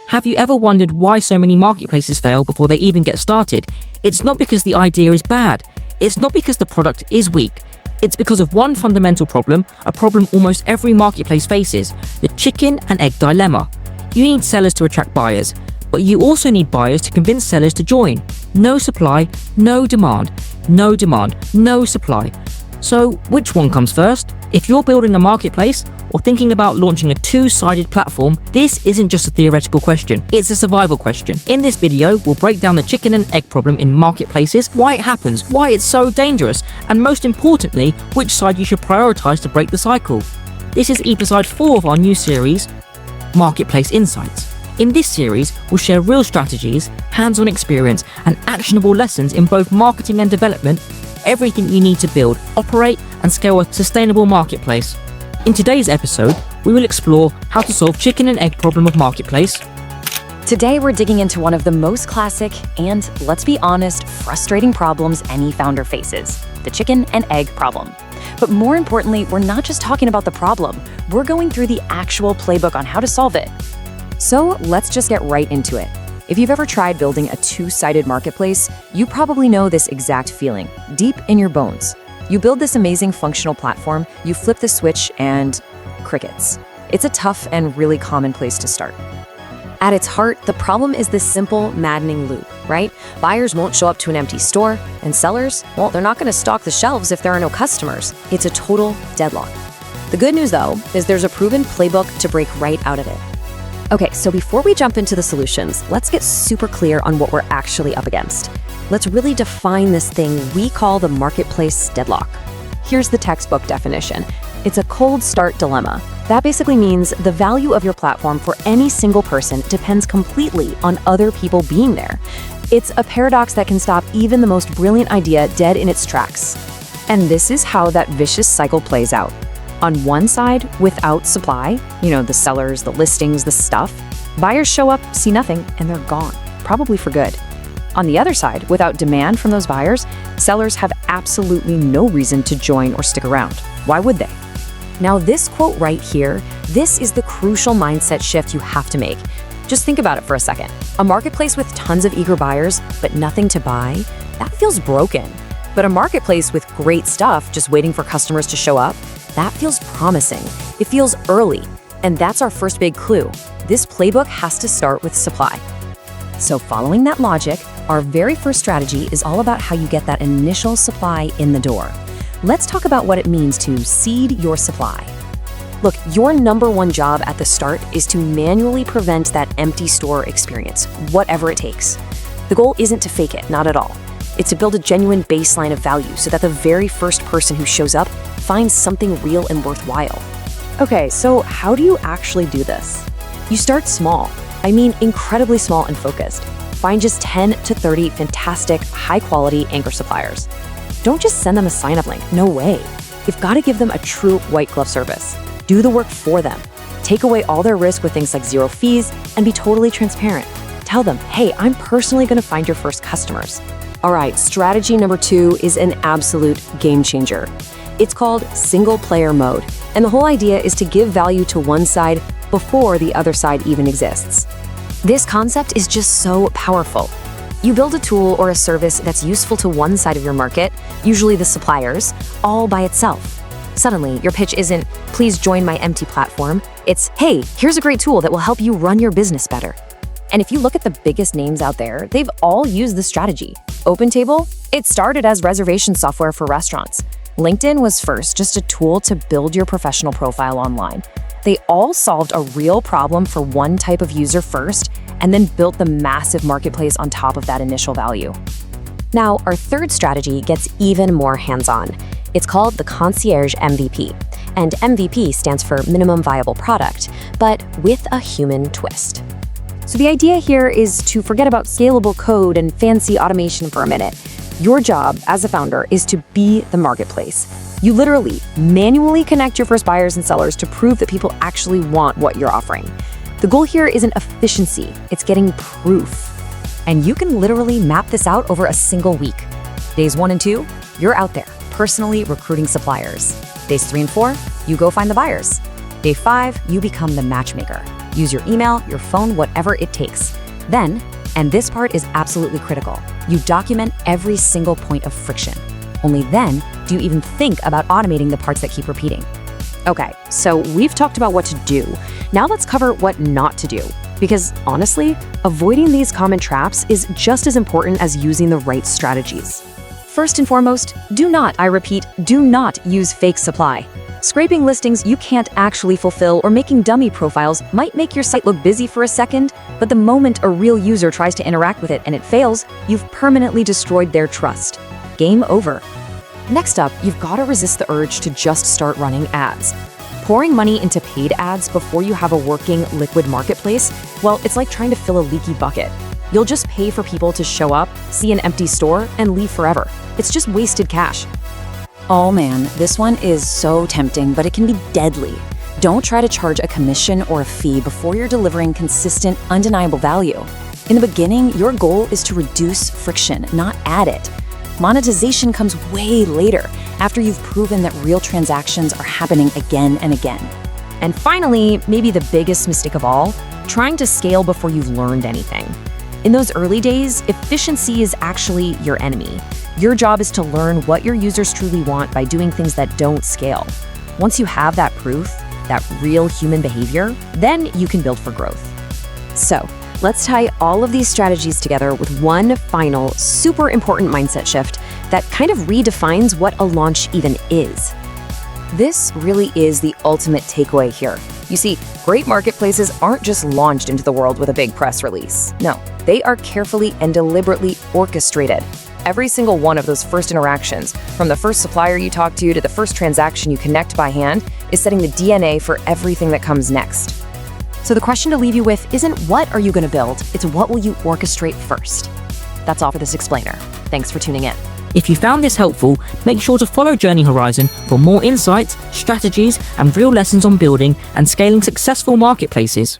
Have you ever wondered why so many marketplaces fail before they even get started? It's not because the idea is bad. It's not because the product is weak. It's because of one fundamental problem, a problem almost every marketplace faces, the chicken and egg dilemma. You need sellers to attract buyers, but you also need buyers to convince sellers to join. No supply, no demand. No demand, no supply. So which one comes first? If you're building a marketplace or thinking about launching a two-sided platform, this isn't just a theoretical question, it's a survival question. In this video, we'll break down the chicken and egg problem in marketplaces, why it happens, why it's so dangerous, and most importantly, which side you should prioritize to break the cycle. This is episode 4 of our new series, Marketplace Insights. In this series, we'll share real strategies, hands-on experience, and actionable lessons in both marketing and development, everything you need to build, operate, and scale a sustainable marketplace. In today's episode, we will explore how to solve chicken and egg problem of marketplace. Today, we're digging into one of the most classic and, let's be honest, frustrating problems any founder faces, the chicken and egg problem. But more importantly, we're not just talking about the problem, we're going through the actual playbook on how to solve it. So let's just get right into it. If you've ever tried building a two-sided marketplace, you probably know this exact feeling, deep in your bones. You build this amazing functional platform, you flip the switch, and crickets. It's a tough and really common place to start. At its heart, the problem is this simple, maddening loop, right? Buyers won't show up to an empty store, and sellers, well, they're not going to stock the shelves if there are no customers. It's a total deadlock. The good news, though, is there's a proven playbook to break right out of it. Okay, so before we jump into the solutions, let's get super clear on what we're actually up against. Let's really define this thing we call the marketplace deadlock. Here's the textbook definition. It's a cold start dilemma. That basically means the value of your platform for any single person depends completely on other people being there. It's a paradox that can stop even the most brilliant idea dead in its tracks. And this is how that vicious cycle plays out. On one side, without supply, the sellers, the listings, the stuff, buyers show up, see nothing, and they're gone, probably for good. On the other side, without demand from those buyers, sellers have absolutely no reason to join or stick around. Why would they? Now, this quote right here, this is the crucial mindset shift you have to make. Just think about it for a second. A marketplace with tons of eager buyers, but nothing to buy, that feels broken. But a marketplace with great stuff just waiting for customers to show up, that feels promising. It feels early. And that's our first big clue. This playbook has to start with supply. So following that logic, our very first strategy is all about how you get that initial supply in the door. Let's talk about what it means to seed your supply. Look, your number one job at the start is to manually prevent that empty store experience, whatever it takes. The goal isn't to fake it, not at all. It's to build a genuine baseline of value so that the very first person who shows up finds something real and worthwhile. Okay, so how do you actually do this? You start small. I mean, incredibly small and focused. Find just 10 to 30 fantastic, high-quality anchor suppliers. Don't just send them a sign-up link. No way. You've got to give them a true white glove service. Do the work for them. Take away all their risk with things like zero fees and be totally transparent. Tell them, hey, I'm personally going to find your first customers. All right, strategy number 2 is an absolute game changer. It's called single player mode. And the whole idea is to give value to one side before the other side even exists. This concept is just so powerful. You build a tool or a service that's useful to one side of your market, usually the suppliers, all by itself. Suddenly, your pitch isn't, please join my empty platform. It's, hey, here's a great tool that will help you run your business better. And if you look at the biggest names out there, they've all used this strategy. OpenTable, it started as reservation software for restaurants. LinkedIn was first just a tool to build your professional profile online. They all solved a real problem for one type of user first, and then built the massive marketplace on top of that initial value. Now, our third strategy gets even more hands-on. It's called the Concierge MVP, and MVP stands for Minimum Viable Product, but with a human twist. So the idea here is to forget about scalable code and fancy automation for a minute. Your job as a founder is to be the marketplace. You literally manually connect your first buyers and sellers to prove that people actually want what you're offering. The goal here isn't efficiency, it's getting proof. And you can literally map this out over a single week. Days 1 and 2, you're out there, personally recruiting suppliers. Days 3 and 4, You go find the buyers. Day 5, you become the matchmaker. Use your email, your phone, whatever it takes. Then, and this part is absolutely critical, you document every single point of friction. Only then do you even think about automating the parts that keep repeating. Okay, so we've talked about what to do. Now let's cover what not to do. Because honestly, avoiding these common traps is just as important as using the right strategies. First and foremost, do not, I repeat, do not use fake supply. Scraping listings you can't actually fulfill or making dummy profiles might make your site look busy for a second, but the moment a real user tries to interact with it and it fails, you've permanently destroyed their trust. Game over. Next up, you've got to resist the urge to just start running ads. Pouring money into paid ads before you have a working liquid marketplace, well, it's like trying to fill a leaky bucket. You'll just pay for people to show up, see an empty store, and leave forever. It's just wasted cash. Oh man, this one is so tempting, but it can be deadly. Don't try to charge a commission or a fee before you're delivering consistent, undeniable value. In the beginning, your goal is to reduce friction, not add it. Monetization comes way later, after you've proven that real transactions are happening again and again. And finally, maybe the biggest mistake of all, trying to scale before you've learned anything. In those early days, efficiency is actually your enemy. Your job is to learn what your users truly want by doing things that don't scale. Once you have that proof, that real human behavior, then you can build for growth. So, let's tie all of these strategies together with one final, super important mindset shift that kind of redefines what a launch even is. This really is the ultimate takeaway here. You see, great marketplaces aren't just launched into the world with a big press release. No, they are carefully and deliberately orchestrated. Every single one of those first interactions, from the first supplier you talk to the first transaction you connect by hand, is setting the DNA for everything that comes next. So the question to leave you with isn't what are you going to build, it's what will you orchestrate first. That's all for this explainer. Thanks for tuning in. If you found this helpful, make sure to follow Journeyhorizon for more insights, strategies, and real lessons on building and scaling successful marketplaces.